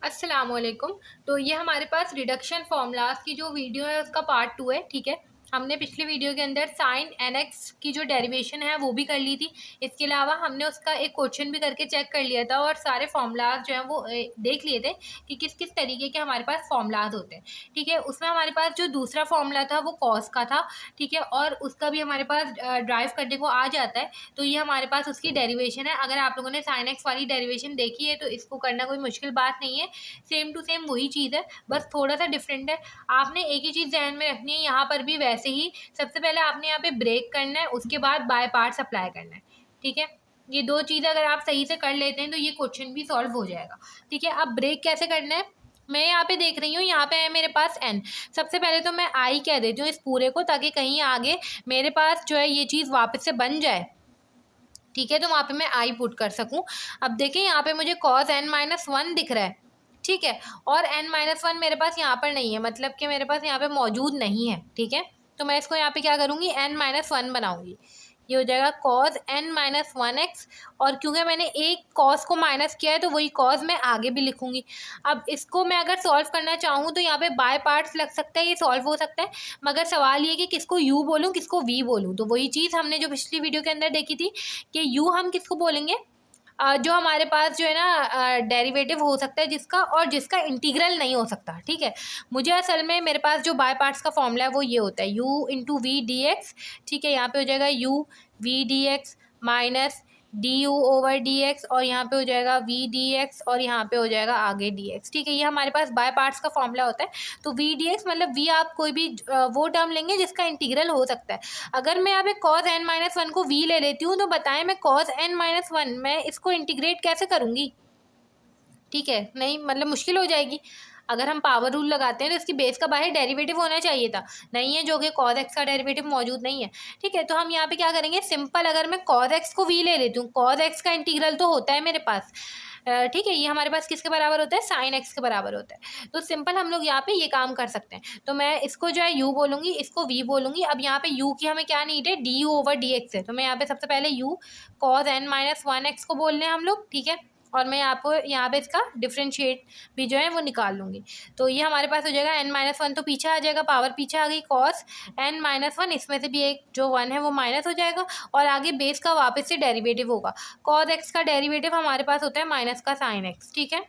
अस्सलामुअलैकुम। तो ये हमारे पास रिडक्शन फॉर्मूलाज की जो वीडियो है उसका पार्ट 2 है। ठीक है, हमने पिछली वीडियो के अंदर साइन एन एक्स की जो डेरिवेशन है वो भी कर ली थी। इसके अलावा हमने उसका एक क्वेश्चन भी करके चेक कर लिया था और सारे फॉर्मूलाज जो हैं वो देख लिए थे कि किस किस तरीके के हमारे पास फॉर्मूलाज होते हैं। ठीक है, उसमें हमारे पास जो दूसरा फॉर्मूला था वो कॉस का था। ठीक है, और उसका भी हमारे पास ड्राइव करने को आ जाता है। तो ये हमारे पास उसकी डेरिवेशन है। अगर आप लोगों ने साइन एक्स वाली डेरिवेशन देखी है तो इसको करना कोई मुश्किल बात नहीं है। सेम टू सेम वही चीज़ है, बस थोड़ा सा डिफरेंट है। आपने एक ही चीज़ ध्यान में रखनी है, यहाँ पर भी वैसे ही सबसे पहले आपने यहाँ पे ब्रेक करना है, उसके बाद बाय पार्ट्स अप्लाई करना है। ठीक है, ये दो चीज़ें अगर आप सही से कर लेते हैं तो ये क्वेश्चन भी सॉल्व हो जाएगा। ठीक है, अब ब्रेक कैसे करना है, मैं यहाँ पे देख रही हूँ, यहाँ पे है मेरे पास n। सबसे पहले तो मैं आई कह देती हूँ इस पूरे को, ताकि कहीं आगे मेरे पास जो है ये चीज़ वापस से बन जाए। ठीक है, तो वहाँ पे मैं आई पुट कर सकूँ। अब देखें यहाँ पे मुझे cos n-1 दिख रहा है। ठीक है, और n-1 मेरे पास यहाँ पर नहीं है, मतलब कि मेरे पास यहाँ पे मौजूद नहीं है। ठीक है, तो मैं इसको यहाँ पे क्या करूँगी, n-1 बनाऊँगी। ये हो जाएगा cos n-1x, और क्योंकि मैंने एक cos को माइनस किया है तो वही cos मैं आगे भी लिखूँगी। अब इसको मैं अगर सॉल्व करना चाहूँ तो यहाँ पे बाय पार्ट्स लग सकता है, ये सॉल्व हो सकता है। मगर सवाल ये कि किसको u बोलूँ किसको v बोलूँ, तो वही चीज़ हमने जो पिछली वीडियो के अंदर देखी थी कि u हम किसको बोलेंगे, जो हमारे पास जो है ना डेरिवेटिव हो सकता है जिसका, और जिसका इंटीग्रल नहीं हो सकता। ठीक है, मुझे असल में मेरे पास जो बाय पार्ट्स का फॉर्मूला है वो ये होता है u into V D X. ठीक है, यहाँ पे हो जाएगा u V D X minus D U over D X, और यहाँ पे हो जाएगा वी डी एक्स, और यहाँ पे हो जाएगा आगे डी एक्स। ठीक है, ये हमारे पास बाय पार्ट्स का फॉर्मूला होता है। तो वी डी एक्स मतलब वी आप कोई भी वो टर्म लेंगे जिसका इंटीग्रल हो सकता है। अगर मैं यहाँ पे cos n-1 को v ले लेती हूँ तो बताएं मैं cos n-1 मैं इसको इंटीग्रेट कैसे करूँगी। ठीक है, नहीं मतलब मुश्किल हो जाएगी। अगर हम पावर रूल लगाते हैं तो इसकी बेस का बाहर डेरिवेटिव होना चाहिए था, नहीं है, जो कि cos x का डेरिवेटिव मौजूद नहीं है। ठीक है, तो हम यहाँ पे क्या करेंगे, सिंपल अगर मैं cos x को v ले लेती हूँ, cos x का इंटीग्रल तो होता है मेरे पास। ठीक है, ये हमारे पास किसके बराबर होता है, साइन एक्स के बराबर होता है। तो सिंपल हम लोग यहाँ पे ये काम कर सकते हैं। तो मैं इसको जो है u बोलूँगी, इसको v बोलूँगी। अब यहाँ पे u की हमें क्या नीड है, D U over D x है। तो मैं यहाँ पे सबसे पहले u cos n-1x को बोल रहे हैं हम लोग। ठीक है, और मैं आपको यहाँ पे इसका डिफ्रेंशिएट भी जो है वो निकाल लूँगी। तो ये हमारे पास हो जाएगा n-1 तो पीछे आ जाएगा, पावर पीछे आ गई, cos n-1 इसमें से भी एक जो 1 है वो माइनस हो जाएगा, और आगे बेस का वापस से डेरिवेटिव होगा। cos x का डेरिवेटिव हमारे पास होता है माइनस का साइन x। ठीक है,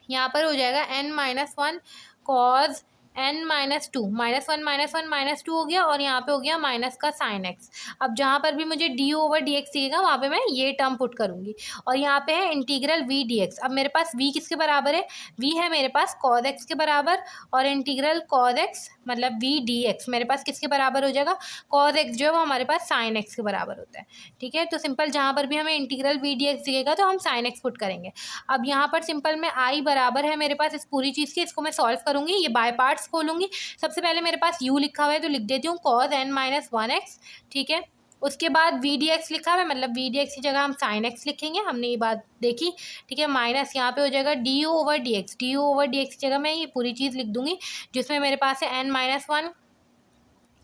यहाँ पर हो जाएगा n-1 cos n-2, -1 -1 -2 हो गया, और यहाँ पे हो गया माइनस का साइन एक्स। अब जहाँ पर भी मुझे डी ओवर डी एक्स दिखेगा वहाँ पे मैं ये टर्म पुट करूँगी, और यहाँ पे है इंटीग्रल वी डी एक्स। अब मेरे पास v किसके बराबर है, v है मेरे पास cos x के बराबर, और इंटीग्रल cos x मतलब v डी एक्स मेरे पास किसके बराबर हो जाएगा, cos x जो है वो हमारे पास साइन x के बराबर होता है। ठीक है, तो सिंपल जहाँ पर भी हमें इंटीग्रल वी डी एक्स दिखेगा तो हम साइन x पुट करेंगे। अब यहाँ पर सिंपल में आई बराबर है मेरे पास इस पूरी चीज़ की, इसको मैं सॉल्व करूँगी, ये बाय पार्ट्स खोलूँगी। सबसे पहले मेरे पास u लिखा हुआ है तो लिख देती हूँ cos n-1x। ठीक है, उसके बाद वी डी एक्स लिखा हुआ है, मतलब वी डी एक्स की जगह हम साइन एक्स लिखेंगे, हमने ये बात देखी। ठीक है, माइनस यहाँ पे हो जाएगा D U over D x, D U over D x की जगह मैं ये पूरी चीज़ लिख दूँगी, जिसमें मेरे पास है n-1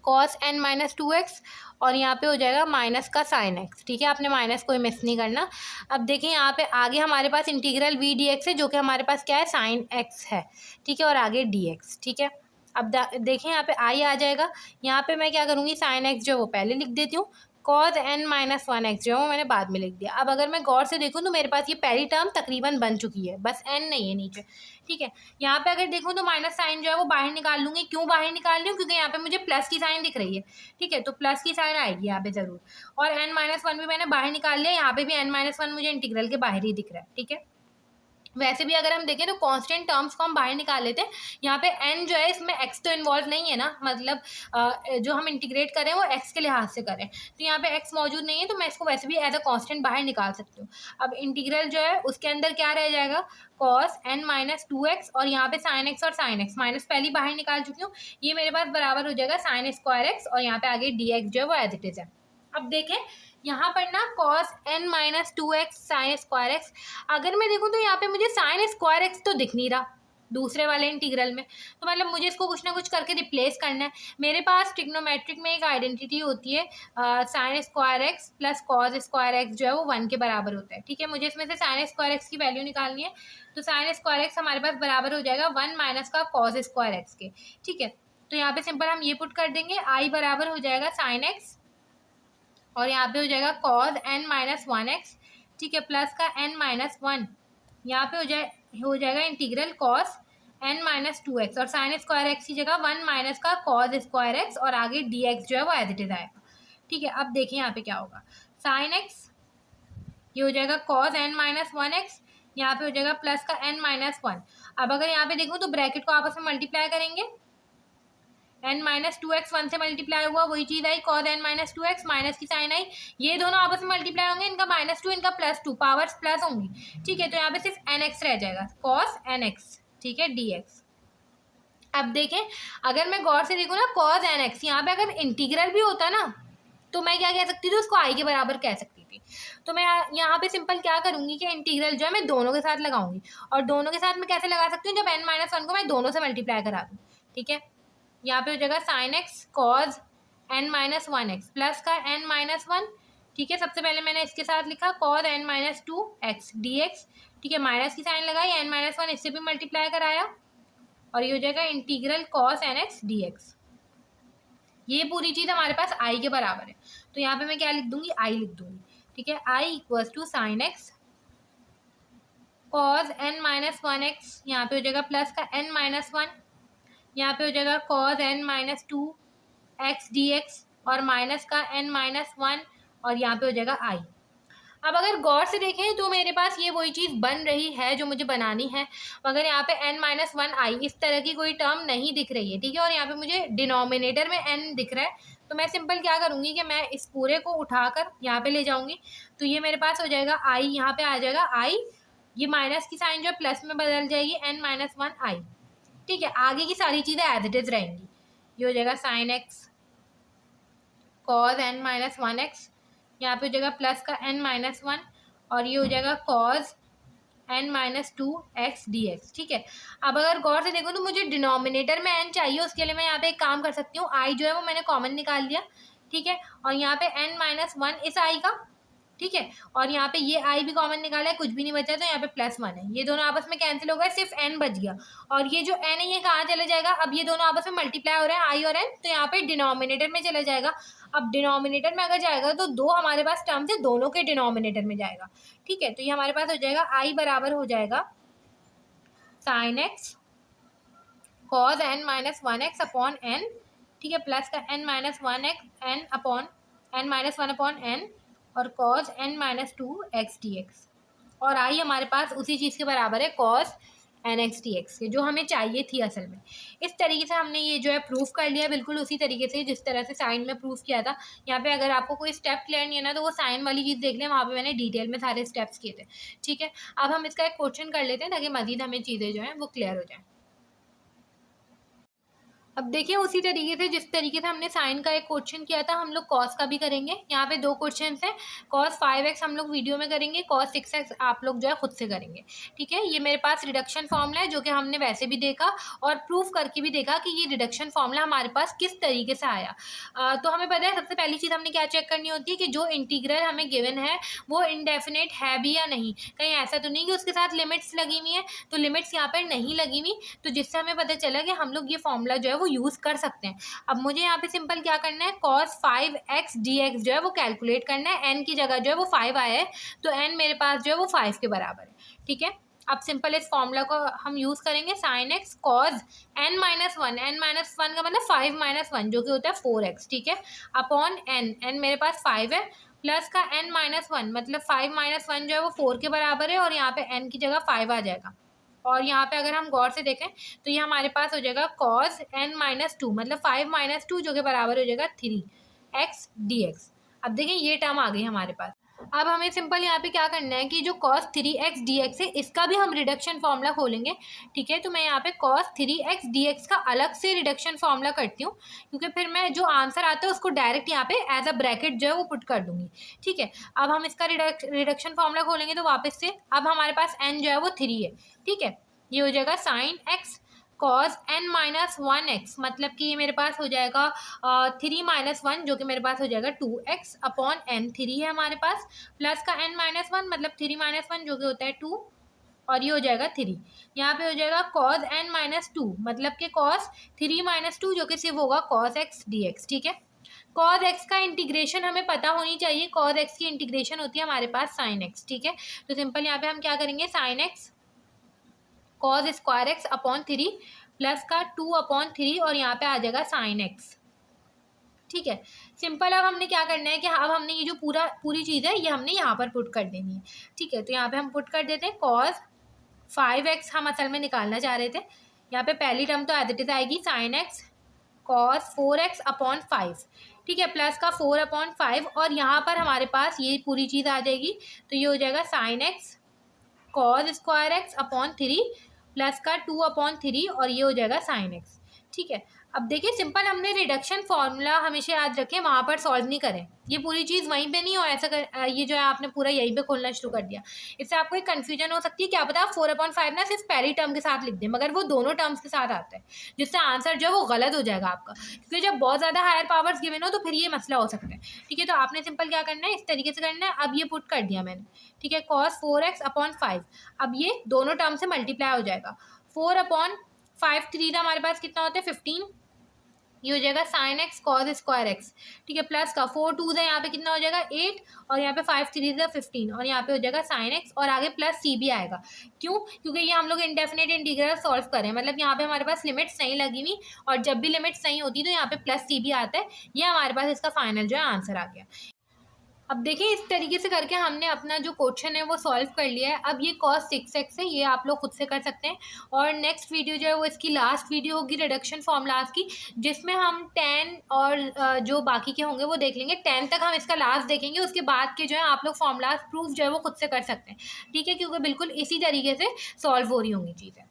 cos n-2x, और यहाँ पे हो जाएगा माइनस का साइन एक्स। ठीक है, आपने माइनस कोई मिस नहीं करना। अब देखिए यहाँ पे आगे हमारे पास इंटीग्रल वी डी एक्स है, जो कि हमारे पास क्या है, साइन एक्स है। ठीक है, और आगे डी एक्स। ठीक है, अब देखें यहाँ पे आई आ जाएगा, यहाँ पे मैं क्या करूँगी, साइन एक्स जो वो पहले लिख देती हूँ, cos n-1x जो है वो मैंने बाद में लिख दिया। अब अगर मैं गौर से देखूँ तो मेरे पास ये पहली टर्म तकरीबन बन चुकी है, बस n नहीं है नीचे। ठीक है, यहाँ पे अगर देखूँ तो माइनस साइन जो है वो बाहर निकाल लूँगी। क्यों बाहर निकाल रही हूँ, क्योंकि यहाँ पे मुझे प्लस की साइन दिख रही है। ठीक है, तो प्लस की साइन आएगी यहाँ पे ज़रूर, और n-1 भी मैंने बाहर निकाल लिया, यहाँ पे भी n-1 मुझे इंटीग्रल के बाहर ही दिख रहा है। ठीक है, वैसे भी अगर हम देखें तो कांस्टेंट टर्म्स को हम बाहर निकाल लेते हैं। यहाँ पे n जो है इसमें x तो इन्वॉल्व नहीं है ना, मतलब जो हम इंटीग्रेट करें वो x के लिहाज से करें, तो यहाँ पे x मौजूद नहीं है, तो मैं इसको वैसे भी एज अ कांस्टेंट बाहर निकाल सकती हूँ। अब इंटीग्रल जो है उसके अंदर क्या रह जाएगा, cos n-2x, और यहाँ पे sin x और sin x, माइनस पहली बाहर निकाल चुकी हूँ, ये मेरे पास बराबर हो जाएगा sin स्क्वायर x, और यहाँ पे आगे dx जो है वो एज इट इज है। अब देखें यहाँ पर ना cos n-2x sin square x, अगर मैं देखूँ तो यहाँ पे मुझे sin स्क्वायर x तो दिख नहीं रहा। दूसरे वाले इंटीग्रल में। तो मतलब मुझे इसको कुछ ना कुछ करके रिप्लेस करना है। मेरे पास ट्रिग्नोमेट्रिक में एक आइडेंटिटी होती है sine square x plus cos square x जो है वो 1 के बराबर होता है। ठीक है, मुझे इसमें से साइन स्क्वायर एक्स की वैल्यू निकालनी है। तो साइन स्क्वायर एक्स हमारे पास बराबर हो जाएगा 1 माइनस का कॉज स्क्वायर एक्स के। ठीक है, तो यहाँ पे सिंपल हम ये पुट कर देंगे, आई बराबर हो जाएगा साइन एक्स और यहाँ पे हो जाएगा कॉज n माइनस 1x। ठीक है, प्लस का n माइनस 1 यहाँ पे हो जाएगा integral cos n minus 2x और साइन स्क्वायर एक्स की जगह 1 माइनस का कॉज स्क्वायर एक्स और आगे dx जो है वो एज इट इज आएगा। ठीक है, अब देखिए यहाँ पे क्या होगा, साइन एक्स ये हो जाएगा कॉज n माइनस 1x, यहाँ पे हो जाएगा प्लस का n माइनस 1। अब अगर यहाँ पे देखूँ तो ब्रैकेट को आपस में मल्टीप्लाई करेंगे, n माइनस 2x 1 से मल्टीप्लाई हुआ वही चीज़ आई cos n minus 2x, minus की साइन आई, ये दोनों आपस में मल्टीप्लाई होंगे, इनका -2 इनका +2 पावर्स प्लस होंगी। ठीक है, तो यहाँ पे सिर्फ nx रह जाएगा cos nx। ठीक है, dx। अब देखें अगर मैं गौर से देखूँ ना cos nx, यहाँ पे अगर इंटीग्रल भी होता ना तो मैं क्या कह सकती थी, उसको आई के बराबर कह सकती थी। तो मैं यहाँ पे सिंपल क्या करूँगी कि इंटीग्रल जो है मैं दोनों के साथ लगाऊंगी, और दोनों के साथ मैं कैसे लगा सकती हूँ, जब n माइनस 1 को मैं दोनों से मल्टीप्लाई करा दूँ। ठीक है, यहाँ पे हो जाएगा sign x cos n minus 1x plus का n माइनस 1। ठीक है, सबसे पहले मैंने इसके साथ लिखा cause n minus 2x dx। ठीक है, माइनस की साइन लगाई, n माइनस 1 इससे भी मल्टीप्लाई कराया और ये हो जाएगा इंटीग्रल कॉस nx dx। ये पूरी चीज़ हमारे पास आई के बराबर है, तो यहाँ पे मैं क्या लिख दूंगी, आई लिख दूंगी। ठीक है, I equals to sine x cos n minus 1x, यहाँ पे हो जाएगा प्लस का n माइनस 1, यहाँ पे हो जाएगा cos n minus 2x dx और माइनस का n माइनस 1 और यहाँ पे हो जाएगा i। अब अगर गौर से देखें तो मेरे पास ये वही चीज़ बन रही है जो मुझे बनानी है, मगर यहाँ पे n माइनस 1i इस तरह की कोई टर्म नहीं दिख रही है। ठीक है, और यहाँ पे मुझे डिनोमिनेटर में n दिख रहा है, तो मैं सिंपल क्या करूँगी कि मैं इस पूरे को उठाकर यहाँ पे ले जाऊँगी, तो ये मेरे पास हो जाएगा i, यहाँ पे आ जाएगा i, ये माइनस की साइन जो प्लस में बदल जाएगी n माइनस 1i। ठीक है, आगे की सारी चीज़ें एज इट इज रहेंगी। ये हो जाएगा sign x cos n minus 1x, यहाँ पे हो जाएगा प्लस का n माइनस 1 और ये हो जाएगा cause n minus 2x dx। ठीक है, अब अगर गौर से देखो तो मुझे डिनोमिनेटर में n चाहिए, उसके लिए मैं यहाँ पे एक काम कर सकती हूँ, i जो है वो मैंने कॉमन निकाल लिया। ठीक है, और यहाँ पे n माइनस 1 इस i का। ठीक है, और यहाँ पे ये आई भी कॉमन निकाला है, कुछ भी नहीं बचा, तो यहाँ पे +1 है, ये दोनों आपस में कैंसिल हो गए, सिर्फ n बच गया। और ये जो n है ये कहाँ चले जाएगा, अब ये दोनों आपस में मल्टीप्लाई हो रहे हैं आई और n, तो यहाँ पे डिनोमिनेटर में चला जाएगा। अब डिनोमिनेटर में अगर जाएगा तो दो हमारे पास टर्म्स है, दोनों के डिनोमिनेटर में जाएगा। ठीक है, तो ये हमारे पास हो जाएगा आई बराबर हो जाएगा sign x cos n minus 1x upon n। ठीक है, प्लस का n minus 1x n upon n minus 1 upon n और cos n minus 2x dx, और आई हमारे पास उसी चीज़ के बराबर है cos nx dx के, जो हमें चाहिए थी असल में। इस तरीके से हमने ये जो है प्रूफ कर लिया, बिल्कुल उसी तरीके से जिस तरह से साइन में प्रूफ किया था। यहाँ पे अगर आपको कोई स्टेप क्लियर नहीं है ना तो वो साइन वाली चीज़ देख लें, वहाँ पे मैंने डिटेल में सारे स्टेप्स किए थे। ठीक है, अब हम इसका एक क्वेश्चन कर लेते हैं ताकि मजीद हमें चीज़ें जो हैं वो क्लियर हो जाएँ। अब देखिए उसी तरीके से जिस तरीके से हमने साइन का एक क्वेश्चन किया था हम लोग कॉस का भी करेंगे। यहाँ पे दो क्वेश्चन हैं, कॉस 5x हम लोग वीडियो में करेंगे, कॉस 6x आप लोग जो है खुद से करेंगे। ठीक है, ये मेरे पास रिडक्शन फॉर्मूला है जो कि हमने वैसे भी देखा और प्रूफ करके भी देखा कि ये रिडक्शन फॉर्मूला हमारे पास किस तरीके से आया। तो हमें पता है सबसे पहली चीज़ हमने क्या चेक करनी होती है कि जो इंटीग्रल हमें गिवन है वो इनडेफिनेट है भी या नहीं, कहीं ऐसा तो नहीं कि उसके साथ लिमिट्स लगी हुई है। तो लिमिट्स यहाँ पर नहीं लगी हुई, तो जिससे हमें पता चला कि हम लोग ये फॉर्मूला जो है वो यूज़ कर सकते हैं। अब मुझे यहाँ पे सिंपल क्या करना है, cos 5x dx जो है वो कैलकुलेट करना है। n की जगह जो है वो 5 आया है, तो n मेरे पास जो है वो 5 के बराबर है। ठीक है, अब सिंपल इस फॉर्मूला को हम यूज़ करेंगे, sign x cos n minus 1, n minus 1 का मतलब 5 माइनस 1 जो कि होता है 4x। ठीक है, अपॉन n मेरे पास 5 है, प्लस का n माइनस 1 मतलब 5 माइनस 1 जो है वो 4 के बराबर है, और यहाँ पे n की जगह 5 आ जाएगा। और यहाँ पे अगर हम गौर से देखें तो ये हमारे पास हो जाएगा cos n माइनस 2 मतलब 5 माइनस 2 जो कि बराबर हो जाएगा 3x dx। अब देखें ये टर्म आ गई हमारे पास। अब हमें सिंपल यहाँ पे क्या करना है कि जो cos 3x dx है इसका भी हम रिडक्शन फॉर्मूला खोलेंगे। ठीक है, तो मैं यहाँ पे cos 3x dx का अलग से रिडक्शन फॉर्मूला करती हूँ, क्योंकि फिर मैं जो आंसर आता है उसको डायरेक्ट यहाँ पे एज अ ब्रैकेट जो है वो पुट कर दूंगी। ठीक है, अब हम इसका रिडक्शन फॉर्मूला खोलेंगे तो वापस से अब हमारे पास n जो है वो 3 है। ठीक है, ये हो जाएगा sine x cos n minus 1x, मतलब कि ये मेरे पास हो जाएगा 3 माइनस 1 जो कि मेरे पास हो जाएगा 2x अपॉन n, 3 है हमारे पास, प्लस का n माइनस 1 मतलब 3 माइनस 1 जो कि होता है 2, और ये हो जाएगा 3। यहाँ पे हो जाएगा cos n माइनस 2 मतलब कि cos 3 माइनस 2 जो कि सिर्फ होगा cos x dx, ठीक है। cos x का इंटीग्रेशन हमें पता होनी चाहिए, cos x की इंटीग्रेशन होती है हमारे पास sin x, ठीक है। तो सिंपल यहाँ पे हम क्या करेंगे, sin x cos square x upon 3 plus का 2 अपॉन 3 और यहाँ पे आ जाएगा साइन एक्स, ठीक है। सिंपल। अब हमने क्या करना है कि अब हमने ये जो पूरी चीज़ है ये हमने यहाँ पर पुट कर देनी है, ठीक है। तो यहाँ पे हम पुट कर देते हैं कॉस 5x हम असल में निकालना चाह रहे थे। यहाँ पे पहली टर्म तो एज इट इज आएगी sine x cos 4x upon 5, ठीक है, प्लस का 4 अपॉन 5 और यहाँ पर हमारे पास ये पूरी चीज़ आ जाएगी। तो ये हो जाएगा sine x cos square x upon 3 plus का 2 अपॉन 3 और ये हो जाएगा साइन एक्स, ठीक है। अब देखिए सिंपल, हमने रिडक्शन फॉर्मूला हमेशा याद रखें, वहाँ पर सॉल्व नहीं करें, ये पूरी चीज़ वहीं पे नहीं हो ऐसा ये जो है आपने पूरा यहीं पे खोलना शुरू कर दिया, इससे आपको एक कन्फ्यूजन हो सकती है। क्या पता आप 4/5 ना सिर्फ पहली टर्म के साथ लिख दें, मगर वो दोनों टर्म्स के साथ आता है, जिससे आंसर जो है वो गलत हो जाएगा आपका, क्योंकि जब बहुत ज़्यादा हायर पावर्स गिवन हो तो फिर ये मसला हो सकता है, ठीक है। तो आपने सिंपल क्या करना है, इस तरीके से करना है। अब ये पुट कर दिया मैंने, ठीक है, cos 4x अपॉन 5, अब ये दोनों टर्म से मल्टीप्लाई हो जाएगा, 4/5 3 था हमारे पास, कितना होता है 15, ये हो जाएगा sine x cos square x, ठीक है, प्लस का 4 2 है, यहाँ पे कितना हो जाएगा 8 और यहाँ पे 5 3 15 और यहाँ पे हो जाएगा साइन एक्स और आगे प्लस सी भी आएगा। क्यों? क्योंकि ये हम लोग इंडेफिनेट इंटीग्रल सॉल्व करें, मतलब यहाँ पे हमारे पास लिमिट सही लगी हुई और जब भी लिमिट सही होती है तो यहाँ पे प्लस सी भी आता है। ये हमारे पास इसका फाइनल जो है आंसर आ गया। अब देखिए इस तरीके से करके हमने अपना जो क्वेश्चन है वो सॉल्व कर लिया है। अब ये cos 6x है, ये आप लोग खुद से कर सकते हैं और नेक्स्ट वीडियो जो है वो इसकी लास्ट वीडियो होगी रिडक्शन फॉर्मूलाज की, जिसमें हम 10 और जो बाकी के होंगे वो देख लेंगे। 10 तक हम इसका लास्ट देखेंगे, उसके बाद के जो है आप लोग फॉर्मूलाज प्रूफ जो है वो खुद से कर सकते हैं, ठीक है, क्योंकि बिल्कुल इसी तरीके से सॉल्व हो रही होंगी चीज़ें।